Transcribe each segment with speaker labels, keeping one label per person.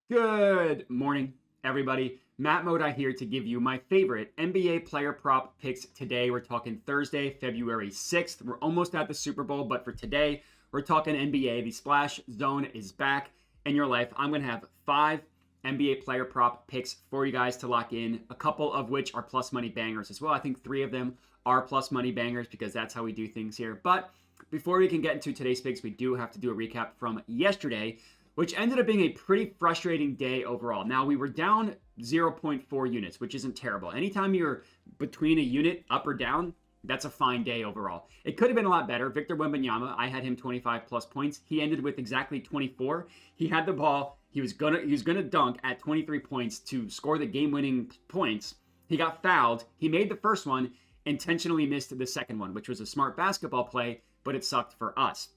Speaker 1: Good morning, everybody. Matt Modi here to give you my favorite NBA player prop picks today. We're talking Thursday, February 6th. We're almost at the Super Bowl, but for today, we're talking NBA. The Splash Zone is back in your life. I'm going to have 5 NBA player prop picks for you guys to lock in, a couple of which are plus money bangers as well. I think 3 of them are plus money bangers because that's how we do things here. But before we can get into today's picks, we do have to do a recap from yesterday, which ended up being a pretty frustrating day overall. Now, we were down 0.4 units, which isn't terrible. Anytime you're between a unit up or down, that's a fine day overall. It could have been a lot better. Victor Wembanyama, I had him 25 plus points. He ended with exactly 24. He had the ball. He was gonna dunk at 23 points to score the game-winning points. He got fouled. He made the first one, intentionally missed the second one, which was a smart basketball play, but it sucked for us.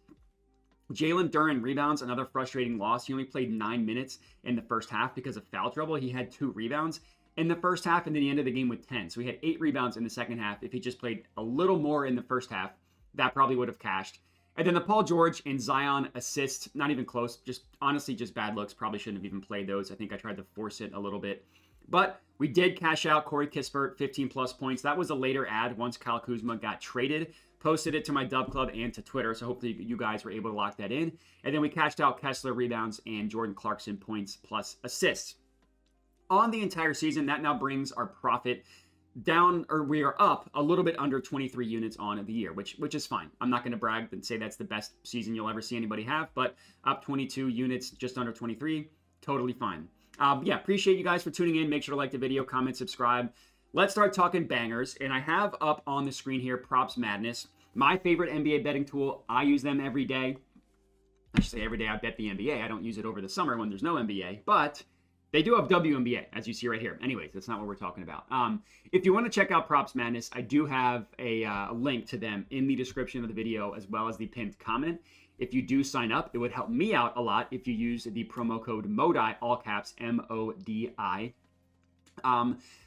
Speaker 1: Jalen Duren rebounds, another frustrating loss. He only played 9 minutes in the first half because of foul trouble. He had 2 rebounds in the first half, and then he ended the game with 10. So he had 8 rebounds in the second half. If he just played a little more in the first half, that probably would have cashed. And then the Paul George and Zion assists, not even close. Just honestly, just bad looks. Probably shouldn't have even played those. I think I tried to force it a little bit. But we did cash out Corey Kispert, 15 plus points. That was a later ad once Kyle Kuzma got traded. Posted it to my Dub Club and to Twitter, so hopefully you guys were able to lock that in. And then we cashed out Kessler rebounds and Jordan Clarkson points plus assists. On the entire season, that now brings our profit down, or we are up a little bit under 23 units on the year, which is fine. I'm not going to brag and say that's the best season you'll ever see anybody have, but up 22 units, just under 23, totally fine. Yeah, appreciate you guys for tuning in. Make sure to like the video, comment, subscribe. Let's start talking bangers, and I have up on the screen here Props Madness, my favorite NBA betting tool. I use them every day. I should say every day I bet the NBA. I don't use it over the summer when there's no NBA, but they do have WNBA, as you see right here. Anyways, that's not what we're talking about. If you want to check out Props Madness, I do have a link to them in the description of the video as well as the pinned comment. If you do sign up, it would help me out a lot if you use the promo code MODI, all caps, MODI.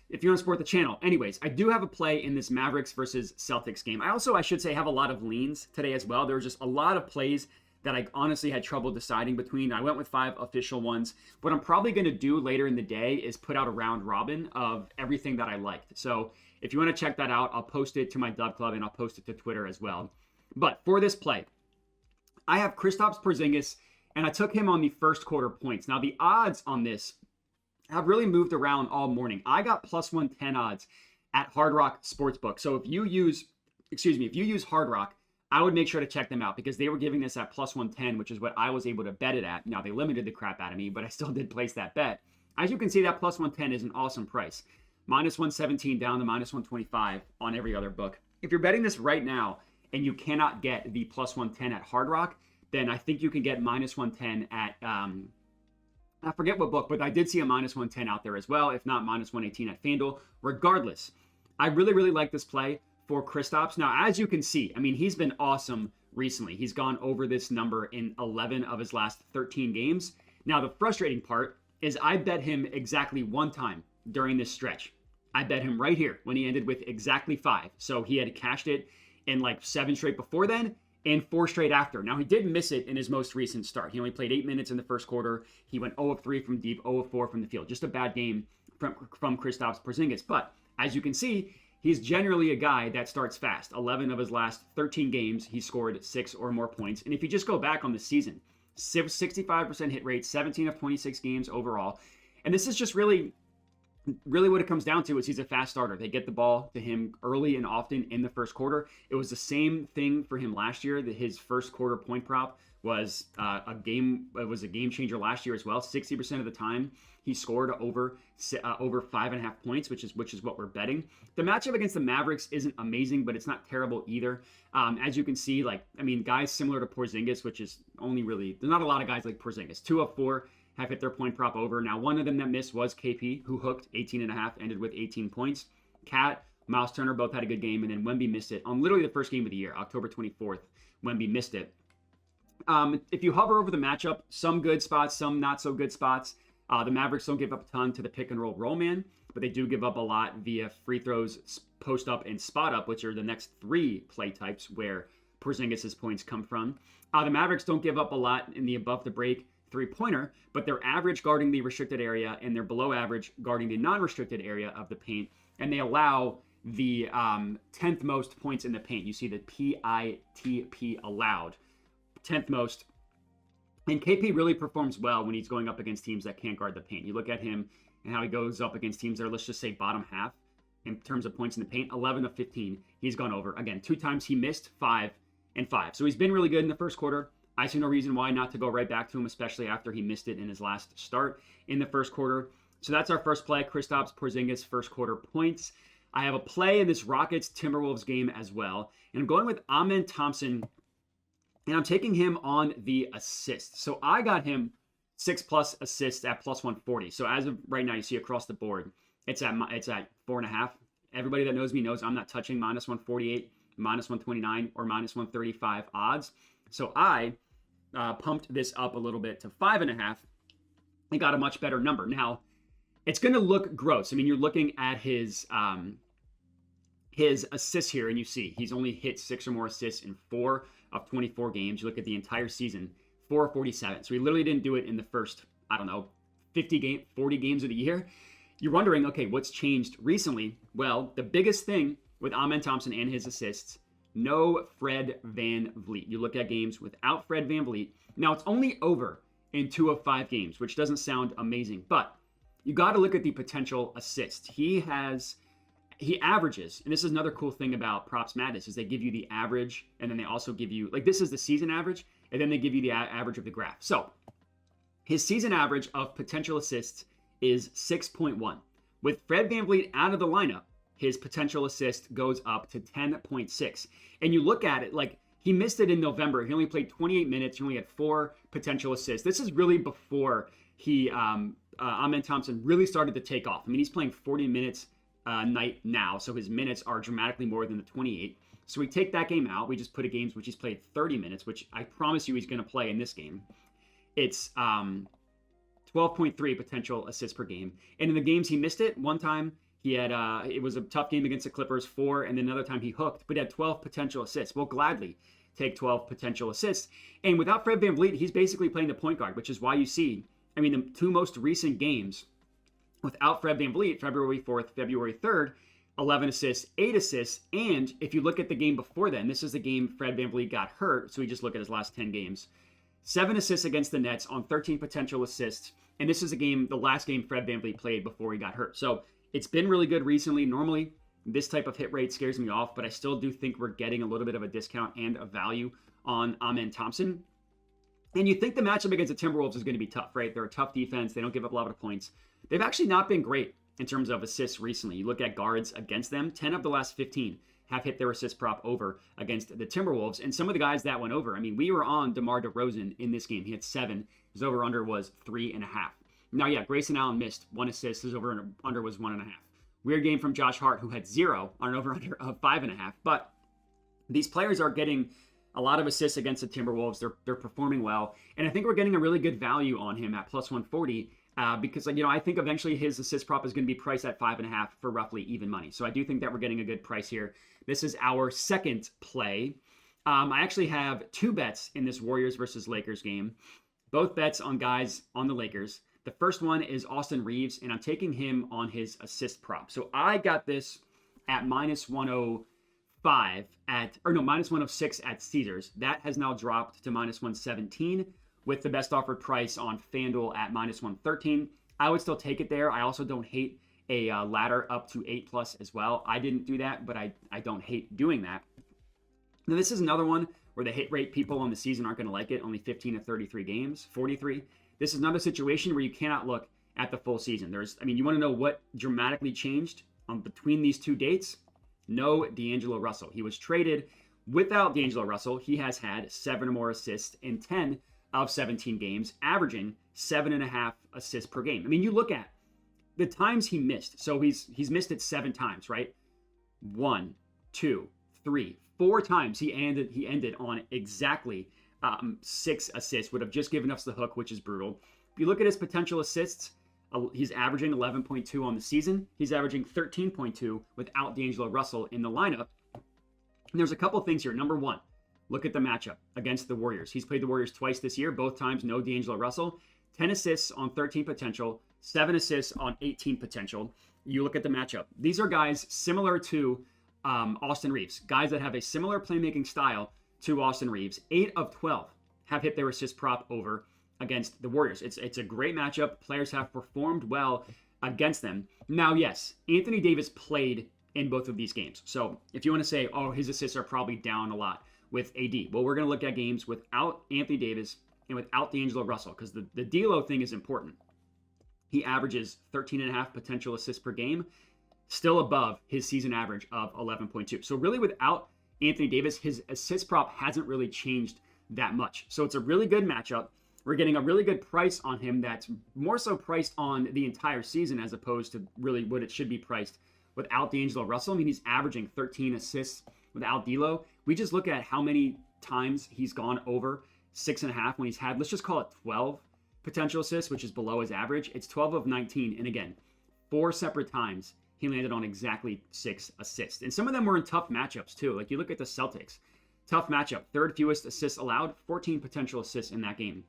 Speaker 1: If you want to support the channel. Anyways, I do have a play in this Mavericks versus Celtics game. I should say, have a lot of leans today as well. There were just a lot of plays that I honestly had trouble deciding between. I went with 5 official ones. What I'm probably going to do later in the day is put out a round robin of everything that I liked. So if you want to check that out, I'll post it to my Dub Club and I'll post it to Twitter as well. But for this play, I have Kristaps Porzingis, and I took him on the first quarter points. Now, the odds on this have really moved around all morning. I got plus 110 odds at Hard Rock Sportsbook. So if you use Hard Rock, I would make sure to check them out because they were giving this at plus 110, which is what I was able to bet it at. Now, they limited the crap out of me, but I still did place that bet. As you can see, that plus 110 is an awesome price. Minus 117 down to minus 125 on every other book. If you're betting this right now and you cannot get the plus 110 at Hard Rock, then I think you can get minus 110 at, I forget what book, but I did see a minus 110 out there as well, if not minus 118 at FanDuel. Regardless, I really, really like this play for Kristaps. Now, as you can see, I mean, he's been awesome recently. He's gone over this number in 11 of his last 13 games. Now, the frustrating part is I bet him exactly one time during this stretch. I bet him right here when he ended with exactly 5. So he had cashed it in like 7 straight before then and 4 straight after. Now, he did miss it in his most recent start. He only played 8 minutes in the first quarter. He went 0 of 3 from deep, 0 of 4 from the field. Just a bad game from Kristaps Porzingis. But as you can see, he's generally a guy that starts fast. 11 of his last 13 games, he scored 6 or more points. And if you just go back on the season, 65% hit rate, 17 of 26 games overall. And this is just really what it comes down to is he's a fast starter. They get the ball to him early and often in the first quarter. It was the same thing for him last year. That his first quarter point prop was a game changer last year as well. 60% of the time he scored over 5.5 points, which is what we're betting. The matchup against the Mavericks isn't amazing, but it's not terrible either. As you can see, guys similar to Porzingis, which is only really, there's not a lot of guys like Porzingis. 2 of 4 have hit their point prop over. Now, one of them that missed was KP, who hooked 18.5, ended with 18 points. Cat, Miles Turner both had a good game, and then Wemby missed it on literally the first game of the year, October 24th. Wemby missed it. If you hover over the matchup, some good spots, some not so good spots. The Mavericks don't give up a ton to the pick and roll man, but they do give up a lot via free throws, post up, and spot up, which are the next 3 play types where Porzingis' points come from. The Mavericks don't give up a lot in the above the break three-pointer, but they're average guarding the restricted area and they're below average guarding the non-restricted area of the paint. And they allow the 10th most points in the paint. You see the PITP allowed, 10th most. And KP really performs well when he's going up against teams that can't guard the paint. You look at him and how he goes up against teams that are, let's just say, bottom half in terms of points in the paint. 11 of 15, he's gone over. Again, 2 times he missed, 5 and 5. So he's been really good in the first quarter. I see no reason why not to go right back to him, especially after he missed it in his last start in the first quarter. So that's our first play, Kristaps Porzingis, first quarter points. I have a play in this Rockets-Timberwolves game as well. And I'm going with Thompson, and I'm taking him on the assist. So I got him 6+ assists at plus 140. So as of right now, you see across the board, it's at 4.5. Everybody that knows me knows I'm not touching minus 148, minus 129, or minus 135 odds. So I pumped this up a little bit to 5.5 and got a much better number. Now, it's going to look gross. I mean, you're looking at his assists here, and you see he's only hit 6 or more assists in 4 of 24 games. You look at the entire season, 4 of 47. So he literally didn't do it in the first, 40 games of the year. You're wondering, okay, what's changed recently? Well, the biggest thing with Thompson and his assists, no Fred VanVleet. You look at games without Fred VanVleet. Now, it's only over in 2 of 5 games, which doesn't sound amazing, but you got to look at the potential assists. He averages, and this is another cool thing about Props Madness, is they give you the average, and then they also give you, like, this is the season average, and then they give you the average of the graph. So his season average of potential assists is 6.1. With Fred VanVleet out of the lineup, his potential assist goes up to 10.6. And you look at it, like, he missed it in November. He only played 28 minutes. He only had 4 potential assists. This is really before he, Thompson really started to take off. I mean, he's playing 40 minutes a night now, so his minutes are dramatically more than the 28. So we take that game out. We just put a games which he's played 30 minutes, which I promise you he's going to play in this game. It's 12.3 potential assists per game. And in the games he missed it, one time he had, it was a tough game against the Clippers, 4, and then another time he hooked, but he had 12 potential assists. We'll gladly take 12 potential assists. And without Fred VanVleet, he's basically playing the point guard, which is why you see, I mean, the 2 most recent games without Fred VanVleet, February 4th, February 3rd, 11 assists, 8 assists, and if you look at the game before then, this is the game Fred VanVleet got hurt, so we just look at his last 10 games. 7 assists against the Nets on 13 potential assists, and this is the last game Fred VanVleet played before he got hurt. So it's been really good recently. Normally, this type of hit rate scares me off, but I still do think we're getting a little bit of a discount and a value on Thompson. And you think the matchup against the Timberwolves is going to be tough, right? They're a tough defense. They don't give up a lot of points. They've actually not been great in terms of assists recently. You look at guards against them, 10 of the last 15 have hit their assist prop over against the Timberwolves. And some of the guys that went over, I mean, we were on DeMar DeRozan in this game. He had 7. His over-under was 3.5. Now, yeah, Grayson Allen missed 1 assist. His over-under was 1.5. Weird game from Josh Hart, who had 0 on an over-under of 5.5. But these players are getting a lot of assists against the Timberwolves. They're performing well. And I think we're getting a really good value on him at plus 140 because, I think eventually his assist prop is going to be priced at 5.5 for roughly even money. So I do think that we're getting a good price here. This is our second play. I actually have 2 bets in this Warriors versus Lakers game. Both bets on guys on the Lakers. The first one is Austin Reaves, and I'm taking him on his assist prop. So I got this at minus 105 minus 106 at Caesars. That has now dropped to minus 117 with the best offered price on FanDuel at minus 113. I would still take it there. I also don't hate a ladder up to 8+ as well. I didn't do that, but I don't hate doing that. Now, this is another one where the hit rate people on the season aren't going to like it. Only 15 to 33 games, 43. This is another situation where you cannot look at the full season. You want to know what dramatically changed between these 2 dates? No D'Angelo Russell. He was traded. Without D'Angelo Russell, he has had 7 or more assists in 10 of 17 games, averaging 7.5 assists per game. I mean, you look at the times he missed. So he's missed it 7 times, right? 1, 2, 3, 4 times he ended on exactly 6 assists. Would have just given us the hook, which is brutal. If you look at his potential assists, he's averaging 11.2 on the season. He's averaging 13.2 without D'Angelo Russell in the lineup. And there's a couple things here. Number one, Look at the matchup against the Warriors. He's played the Warriors twice this year, both times no D'Angelo Russell. 10 assists on 13 potential, 7 assists on 18 potential. You look at the matchup. These are guys similar to Austin Reaves, guys that have a similar playmaking style to Austin Reaves. 8 of 12 have hit their assist prop over against the Warriors. It's a great matchup. Players have performed well against them. Now, yes, Anthony Davis played in both of these games. So if you want to say, oh, his assists are probably down a lot with AD. Well, we're going to look at games without Anthony Davis and without D'Angelo Russell, because the D'Lo thing is important. He averages 13.5 potential assists per game, still above his season average of 11.2. So really without Anthony Davis, his assist prop hasn't really changed that much. So it's a really good matchup. We're getting a really good price on him that's more so priced on the entire season as opposed to really what it should be priced without D'Angelo Russell. I mean, he's averaging 13 assists without D'Lo. We just look at how many times he's gone over 6.5 when he's had, let's just call it 12 potential assists, which is below his average. It's 12 of 19. And again, 4 separate times he landed on exactly 6 assists. And some of them were in tough matchups too. Like you look at the Celtics, tough matchup, 3rd fewest assists allowed, 14 potential assists in that game.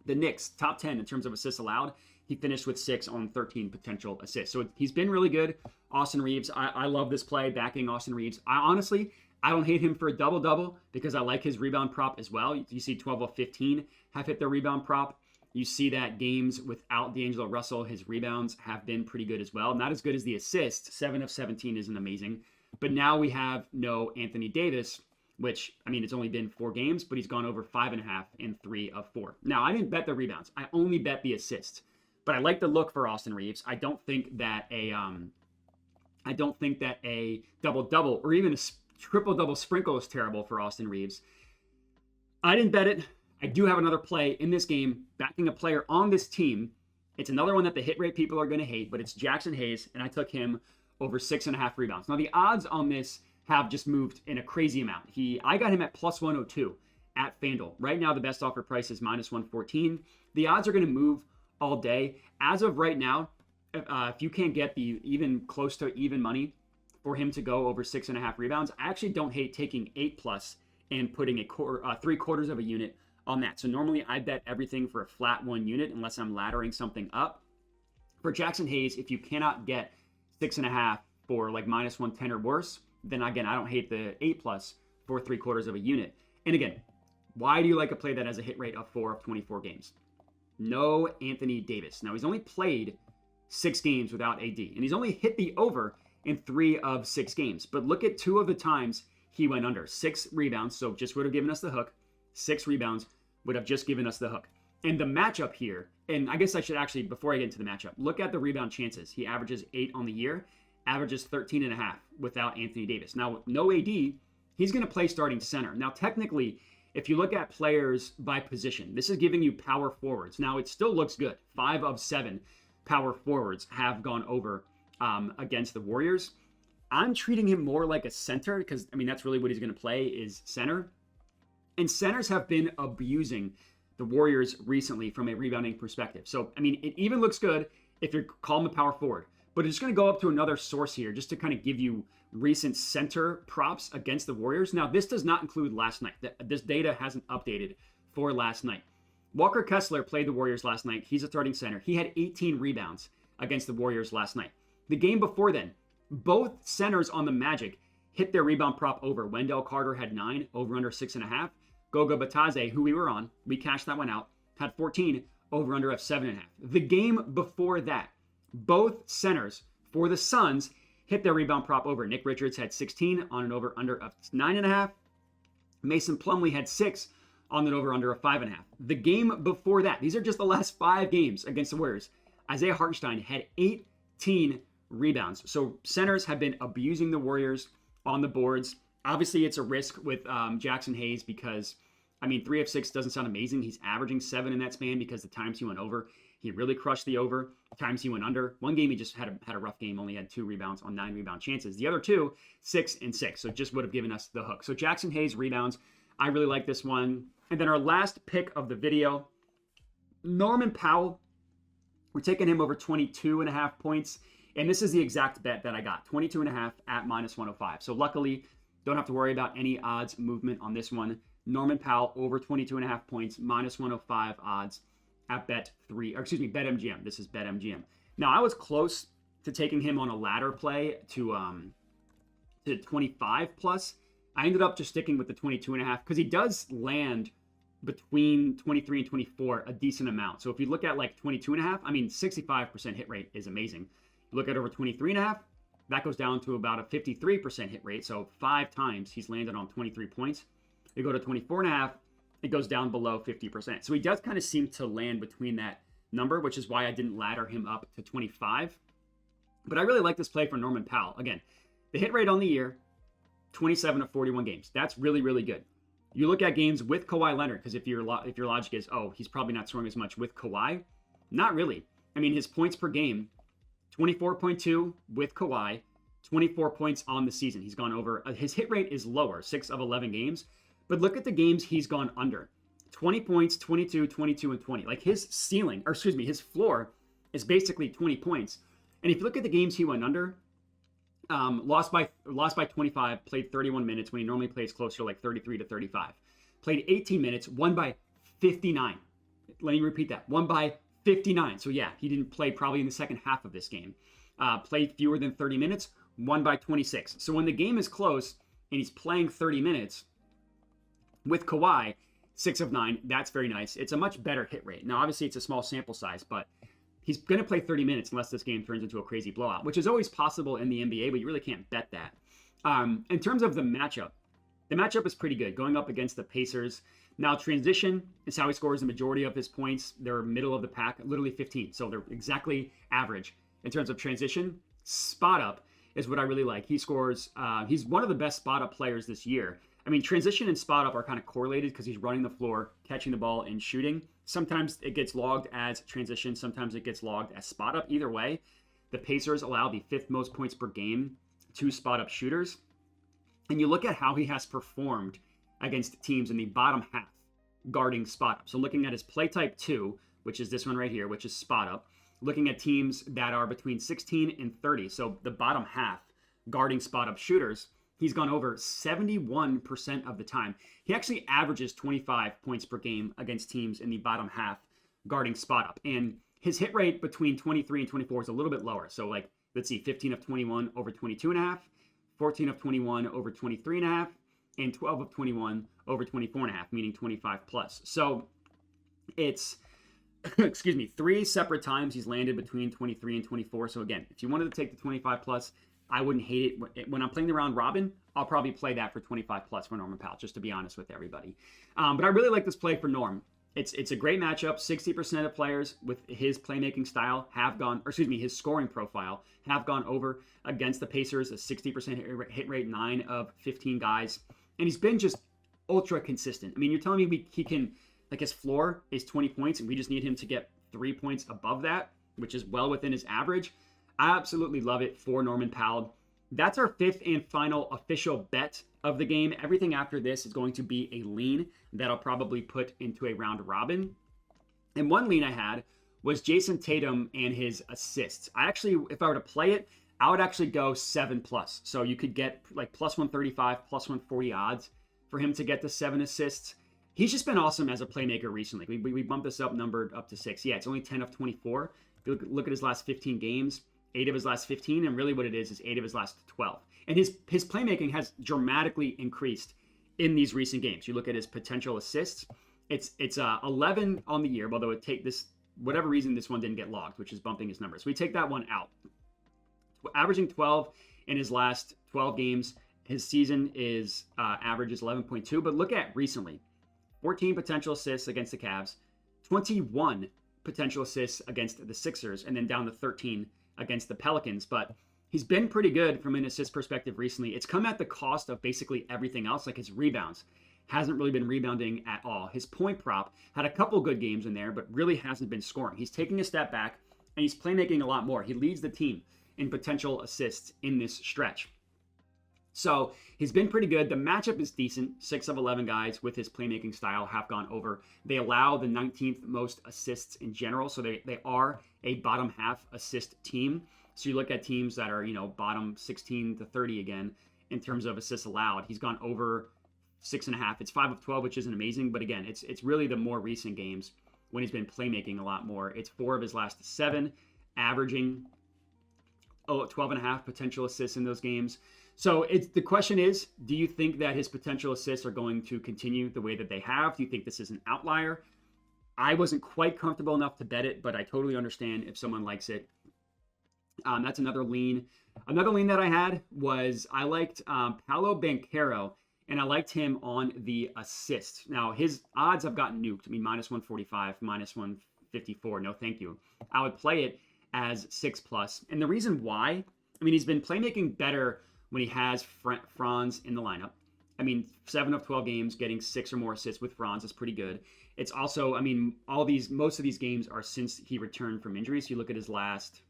Speaker 1: The Knicks, top 10 in terms of assists allowed. He finished with 6 on 13 potential assists. So he's been really good. Austin Reaves, I love this play, backing Austin Reaves. I don't hate him for a double-double because I like his rebound prop as well. You see 12 of 15 have hit their rebound prop. You see that games without D'Angelo Russell, his rebounds have been pretty good as well. Not as good as the assists. 7 of 17 isn't amazing. But now we have no Anthony Davis, which, I mean, it's only been 4 games, but he's gone over 5.5 in 3 of 4. Now, I didn't bet the rebounds. I only bet the assists. But I like the look for Austin Reaves. I don't think that a double-double or even a triple-double sprinkle is terrible for Austin Reaves. I didn't bet it. I do have another play in this game, backing a player on this team. It's another one that the hit rate people are going to hate, but it's Jaxson Hayes, and I took him over 6.5 rebounds. Now, the odds on this have just moved in a crazy amount. I got him at plus 102 at FanDuel. Right now, the best offer price is minus 114. The odds are going to move all day. As of right now, if you can't get the even close to even money for him to go over 6.5 rebounds, I actually don't hate taking 8+ and putting a 3/4 of a unit on that. So normally I bet everything for a flat 1 unit unless I'm laddering something up. For Jaxson Hayes, if you cannot get 6.5 for like minus 110 or worse, then again, I don't hate the 8+ for 3/4 of a unit. And again, why do you like a play that has a hit rate of 4 of 24 games? No Anthony Davis. Now, he's only played 6 games without AD, and he's only hit the over in 3 of 6 games. But look at 2 of the times he went under. 6 rebounds, so just would have given us the hook. 6 rebounds would have just given us the hook. And the matchup here, and I guess I should actually, before I get into the matchup, look at the rebound chances. He averages 8 on the year, averages 13.5 without Anthony Davis. Now, with no AD, he's going to play starting center. Now, technically, if you look at players by position, this is giving you power forwards. Now, it still looks good. 5 of 7 power forwards have gone over against the Warriors. I'm treating him more like a center because, I mean, that's really what he's going to play is center. And centers have been abusing the Warriors recently from a rebounding perspective. So, I mean, it even looks good if you're calling him a power forward. But it's going to go up to another source here just to kind of give you recent center props against the Warriors. Now, this does not include last night. This data hasn't updated for last night. Walker Kessler played the Warriors last night. He's a starting center. He had 18 rebounds against the Warriors last night. The game before then, both centers on the Magic hit their rebound prop over. Wendell Carter had 9, over under 6.5. Goga Batadze, who we were on, we cashed that one out, had 14, over under of 7.5. The game before that, both centers for the Suns hit their rebound prop over. Nick Richards had 16 on an over under of 9.5. Mason Plumlee had 6 on an over under of 5.5. The game before that, these are just the last 5 games against the Warriors. Isaiah Hartenstein had 18 rebounds. So centers have been abusing the Warriors on the boards. Obviously, it's a risk with Jaxson Hayes because, I mean, 3 of 6 doesn't sound amazing. He's averaging 7 in that span because the times he went over, he really crushed the over. Times he went under. One game he just had a rough game, only had 2 rebounds on 9 rebound chances. The other 2, 6 and 6. So just would have given us the hook. So Jaxson Hayes rebounds. I really like this one. And then our last pick of the video, Norman Powell. We're taking him over 22.5 points. And this is the exact bet that I got. 22.5 at minus 105. So luckily, Don't have to worry about any odds movement on this one. Norman Powell over 22.5 points, minus 105 odds at BetMGM. This is BetMGM. Now, I was close to taking him on a ladder play to 25 plus. I ended up just sticking with the 22.5 because he does land between 23 and 24 a decent amount. So if you look at like 22.5, I mean, 65% hit rate is amazing. You look at over 23.5, that goes down to about a 53% hit rate. So 5 times he's landed on 23 points. You go to 24.5, it goes down below 50%. So he does kind of seem to land between that number, which is why I didn't ladder him up to 25. But I really like this play for Norman Powell. Again, the hit rate on the year, 27 of 41 games. That's really, really good. You look at games with Kawhi Leonard, because if your logic is, oh, he's probably not scoring as much with Kawhi, not really. I mean, his points per game, 24.2 with Kawhi, 24 points on the season. He's gone over. His hit rate is lower, 6 of 11 games. But look at the games he's gone under. 20 points, 22, 22, and 20. Like his his floor is basically 20 points. And if you look at the games he went under, lost by 25, played 31 minutes when he normally plays closer to like 33 to 35. Played 18 minutes, won by 59. Let me repeat that. Won by 59. So yeah, he didn't play probably in the second half of this game. Played fewer than 30 minutes, won by 26. So when the game is close and he's playing 30 minutes with Kawhi, 6 of 9, that's very nice. It's a much better hit rate. Now, obviously, it's a small sample size, but he's going to play 30 minutes unless this game turns into a crazy blowout, which is always possible in the NBA, but you really can't bet that. In terms of the matchup is pretty good, going up against the Pacers. Now, transition is how he scores the majority of his points. They're middle of the pack, literally 15, so they're exactly average. In terms of transition, spot up is what I really like. He scores, he's one of the best spot up players this year. I mean, transition and spot up are kind of correlated because he's running the floor, catching the ball, and shooting. Sometimes it gets logged as transition. Sometimes it gets logged as spot up. Either way, the Pacers allow the 5th most points per game to spot up shooters. And you look at how he has performed against teams in the bottom half guarding spot up. So looking at his play type 2, which is this one right here, which is spot up. Looking at teams that are between 16 and 30, so the bottom half guarding spot up shooters, he's gone over 71% of the time. He actually averages 25 points per game against teams in the bottom half guarding spot up. And his hit rate between 23 and 24 is a little bit lower. So like, let's see, 15 of 21 over 22.5, 14 of 21 over 23.5, and 12 of 21 over 24.5, meaning 25 plus. So it's, 3 separate times he's landed between 23 and 24. So again, if you wanted to take the 25 plus, I wouldn't hate it. When I'm playing the round robin, I'll probably play that for 25 plus for Norman Powell, just to be honest with everybody. But I really like this play for Norm. It's a great matchup. 60% of players with his playmaking style his scoring profile have gone over against the Pacers, a 60% hit rate, 9 of 15 guys. And he's been just ultra consistent. I mean, you're telling me he can, like his floor is 20 points and we just need him to get 3 points above that, which is well within his average. I absolutely love it for Norman Powell. That's our 5th and final official bet of the game. Everything after this is going to be a lean that I'll probably put into a round robin. And one lean I had was Jason Tatum and his assists. I actually, if I were to play it, I would actually go 7+. So you could get like plus 135, plus 140 odds for him to get to 7 assists. He's just been awesome as a playmaker recently. We bumped this up, numbered up to 6. Yeah, it's only 10 of 24. If you look at his last 15 games, 8 of his last 15, and really what it is 8 of his last 12. And his playmaking has dramatically increased in these recent games. You look at his potential assists, it's 11 on the year, although it take this, whatever reason this one didn't get logged, which is bumping his numbers. We take that one out. Averaging 12 in his last 12 games. His season is average is 11.2, but look at recently. 14 potential assists against the Cavs, 21 potential assists against the Sixers, and then down to 13 against the Pelicans. But he's been pretty good from an assist perspective recently. It's come at the cost of basically everything else, like his rebounds. Hasn't really been rebounding at all. His point prop had a couple good games in there, but really hasn't been scoring. He's taking a step back, and he's playmaking a lot more. He leads the team in potential assists in this stretch. So he's been pretty good. The matchup is decent. 6 of 11 guys with his playmaking style have gone over. They allow the 19th most assists in general. So they are a bottom half assist team. So you look at teams that are, bottom 16 to 30 again in terms of assists allowed. He's gone over 6.5. It's 5 of 12, which isn't amazing, but again, it's really the more recent games when he's been playmaking a lot more. It's 4 of his last 7, averaging 12.5 potential assists in those games. So the question is, do you think that his potential assists are going to continue the way that they have? Do you think this is an outlier? I wasn't quite comfortable enough to bet it, but I totally understand if someone likes it. That's another lean. Another lean that I had was I liked Paolo Banchero, and I liked him on the assists. Now, his odds have gotten nuked. I mean, minus 145, minus 154. No, thank you. I would play it as 6+. And the reason why, I mean, he's been playmaking better when he has Franz in the lineup. I mean, 7 of 12 games, getting 6 or more assists with Franz is pretty good. It's also, I mean, most of these games are since he returned from injury. So you look at his last,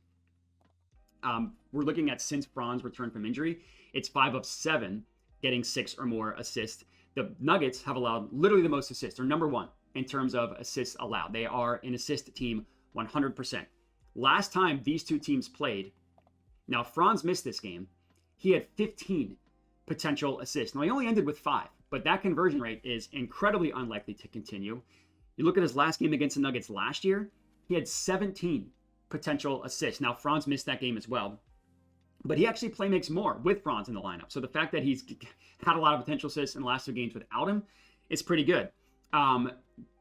Speaker 1: we're looking at since Franz returned from injury, it's 5 of 7, getting 6 or more assists. The Nuggets have allowed literally the most assists. They're number 1 in terms of assists allowed. They are an assist team 100%. Last time these two teams played, now Franz missed this game, he had 15 potential assists. Now, he only ended with 5, but that conversion rate is incredibly unlikely to continue. You look at his last game against the Nuggets last year, he had 17 potential assists. Now, Franz missed that game as well, but he actually playmakes more with Franz in the lineup. So the fact that he's had a lot of potential assists in the last 2 games without him is pretty good.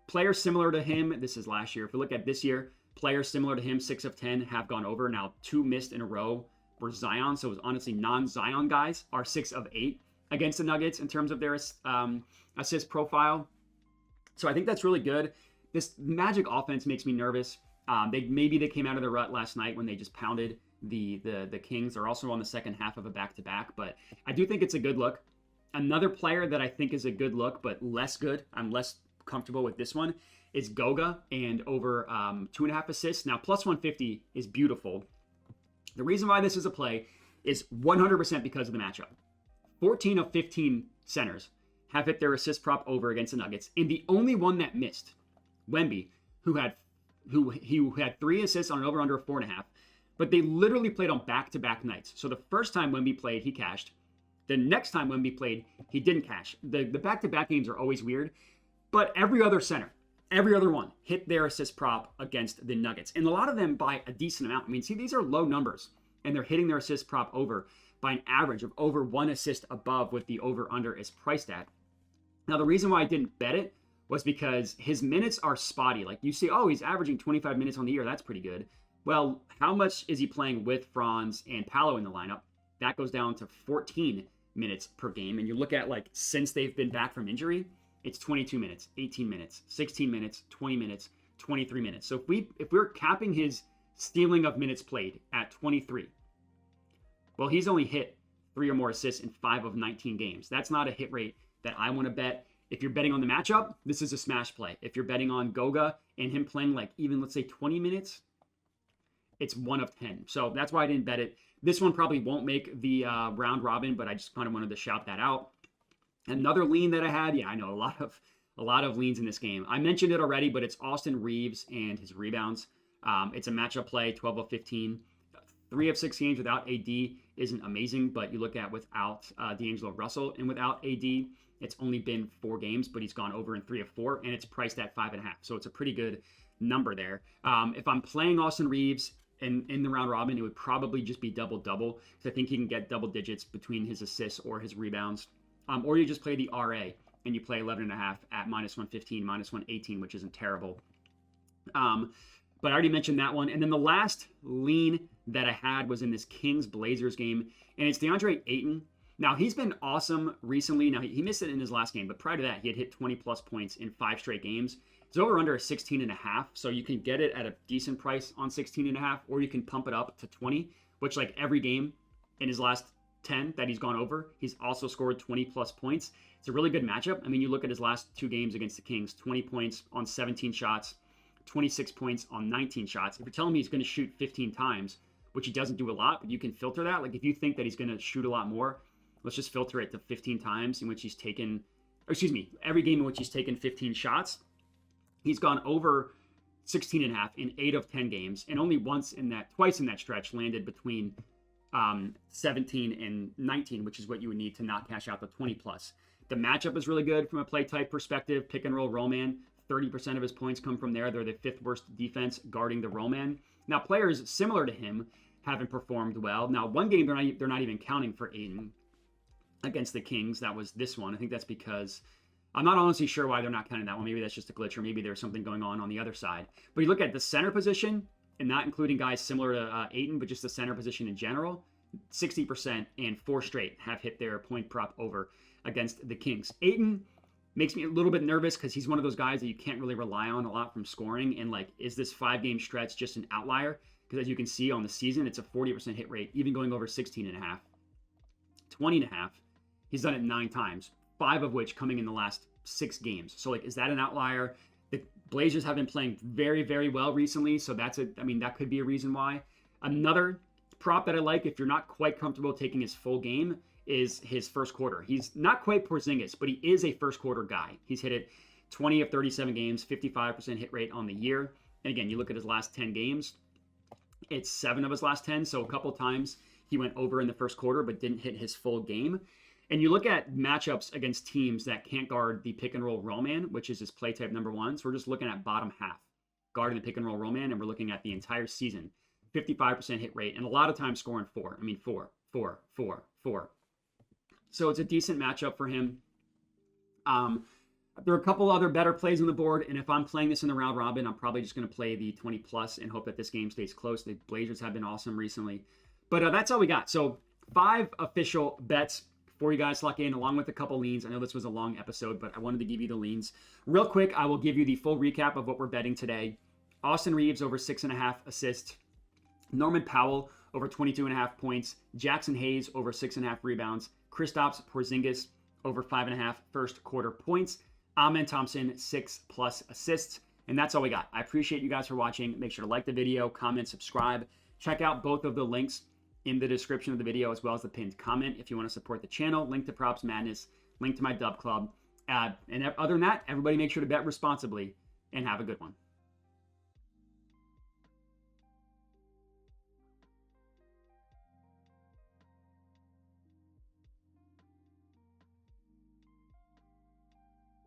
Speaker 1: Players similar to him, this is last year. If we look at this year, players similar to him, 6 of 10 have gone over. Now, 2 missed in a row were Zion. So it was honestly non-Zion guys are 6 of 8 against the Nuggets in terms of their assist profile. So I think that's really good. This Magic offense makes me nervous. Maybe they came out of the rut last night when they just pounded the Kings. They're also on the second half of a back-to-back, but I do think it's a good look. Another player that I think is a good look, but less good, I'm less comfortable with this one, is Goga and over 2.5 assists. Now, plus 150 is beautiful. The reason why this is a play is 100% because of the matchup. 14 of 15 centers have hit their assist prop over against the Nuggets, and the only one that missed, Wemby, who had 3 assists on an over-under of 4.5, but they literally played on back-to-back nights. So the first time Wemby played, he cashed. The next time Wemby played, he didn't cash. The back-to-back games are always weird, but every other center, every other one, hit their assist prop against the Nuggets. And a lot of them by a decent amount. I mean, see, these are low numbers, and they're hitting their assist prop over by an average of over 1 assist above what the over-under is priced at. Now, the reason why I didn't bet it was because his minutes are spotty. Like, you see, oh, he's averaging 25 minutes on the year. That's pretty good. Well, how much is he playing with Franz and Powell in the lineup? That goes down to 14 minutes per game. And you look at, like, since they've been back from injury, it's 22 minutes, 18 minutes, 16 minutes, 20 minutes, 23 minutes. So if we're capping his stealing of minutes played at 23, well, he's only hit 3 or more assists in 5 of 19 games. That's not a hit rate that I want to bet. If you're betting on the matchup, this is a smash play. If you're betting on Goga and him playing like even, let's say, 20 minutes, it's 1 of 10. So that's why I didn't bet it. This one probably won't make the round robin, but I just kind of wanted to shout that out. Another lean that I had, yeah, I know a lot of leans in this game. I mentioned it already, but it's Austin Reaves and his rebounds. It's a matchup play, 12 of 15. 3 of 6 games without AD isn't amazing, but you look at without D'Angelo Russell and without AD, it's only been 4 games, but he's gone over in 3 of 4, and it's priced at 5.5. So it's a pretty good number there. If I'm playing Austin Reaves in the round robin, it would probably just be double-double, because I think he can get double digits between his assists or his rebounds. Or you just play the RA, and you play 11.5 at minus 115, minus 118, which isn't terrible. But I already mentioned that one. And then the last lean that I had was in this Kings-Blazers game, and it's DeAndre Ayton. Now, he's been awesome recently. Now, he missed it in his last game, but prior to that, he had hit 20-plus points in 5 straight games. It's over under 16.5, so you can get it at a decent price on 16.5, or you can pump it up to 20, which, like, every game in his last 10 that he's gone over, he's also scored 20-plus points. It's a really good matchup. I mean, you look at his last 2 games against the Kings, 20 points on 17 shots, 26 points on 19 shots. If you're telling me he's going to shoot 15 times, which he doesn't do a lot, but you can filter that. Like, if you think that he's going to shoot a lot more, let's just filter it to 15 times in which he's taken, every game in which he's taken 15 shots. He's gone over 16.5 in 8 of 10 games, and only twice in that stretch landed between 17 and 19, which is what you would need to not cash out the 20 plus. The matchup is really good from a play type perspective. Pick and roll roll man, 30% of his points come from there. They're the 5th worst defense guarding the roll man. Now, players similar to him haven't performed well. Now, one game they're not even counting for Ayton against the Kings. That was this one. I think that's because I'm not honestly sure why they're not counting that one. Maybe that's just a glitch, or maybe there's something going on the other side. But you look at the center position, and not including guys similar to Ayton, but just the center position in general, 60% and 4 straight have hit their point prop over against the Kings. Ayton makes me a little bit nervous because he's one of those guys that you can't really rely on a lot from scoring. And like, is this 5-game stretch just an outlier? Because as you can see on the season, it's a 40% hit rate, even going over 16.5, 20.5. He's done it 9 times, 5 of which coming in the last 6 games. So like, is that an outlier? The Blazers have been playing very, very well recently. So that could be a reason why. Another prop that I like, if you're not quite comfortable taking his full game, is his first quarter. He's not quite Porzingis, but he is a first quarter guy. He's hit it 20 of 37 games, 55% hit rate on the year. And again, you look at his last 10 games, it's 7 of his last 10. So a couple times he went over in the first quarter, but didn't hit his full game. And you look at matchups against teams that can't guard the pick and roll roll man, which is his play type number 1. So we're just looking at bottom half guarding the pick and roll roll man, and we're looking at the entire season, 55% hit rate, and a lot of times scoring 4. I mean, 4, 4, 4, 4. So it's a decent matchup for him. There are a couple other better plays on the board, and if I'm playing this in the round robin, I'm probably just going to play the 20 plus and hope that this game stays close. The Blazers have been awesome recently. But that's all we got. So 5 official bets for you guys to lock in, along with a couple leans. I know this was a long episode, but I wanted to give you the leans. Real quick, I will give you the full recap of what we're betting today. Austin Reaves over 6.5 assists. Norman Powell over 22.5 points. Jaxson Hayes over 6.5 rebounds. Kristaps Porzingis over 5.5 first quarter points. Thompson 6+ assists. And that's all we got. I appreciate you guys for watching. Make sure to like the video, comment, subscribe. Check out both of the links in the description of the video, as well as the pinned comment if you want to support the channel. Link to Props Madness, link to my Dub Club. And other than that, everybody make sure to bet responsibly and have a good one.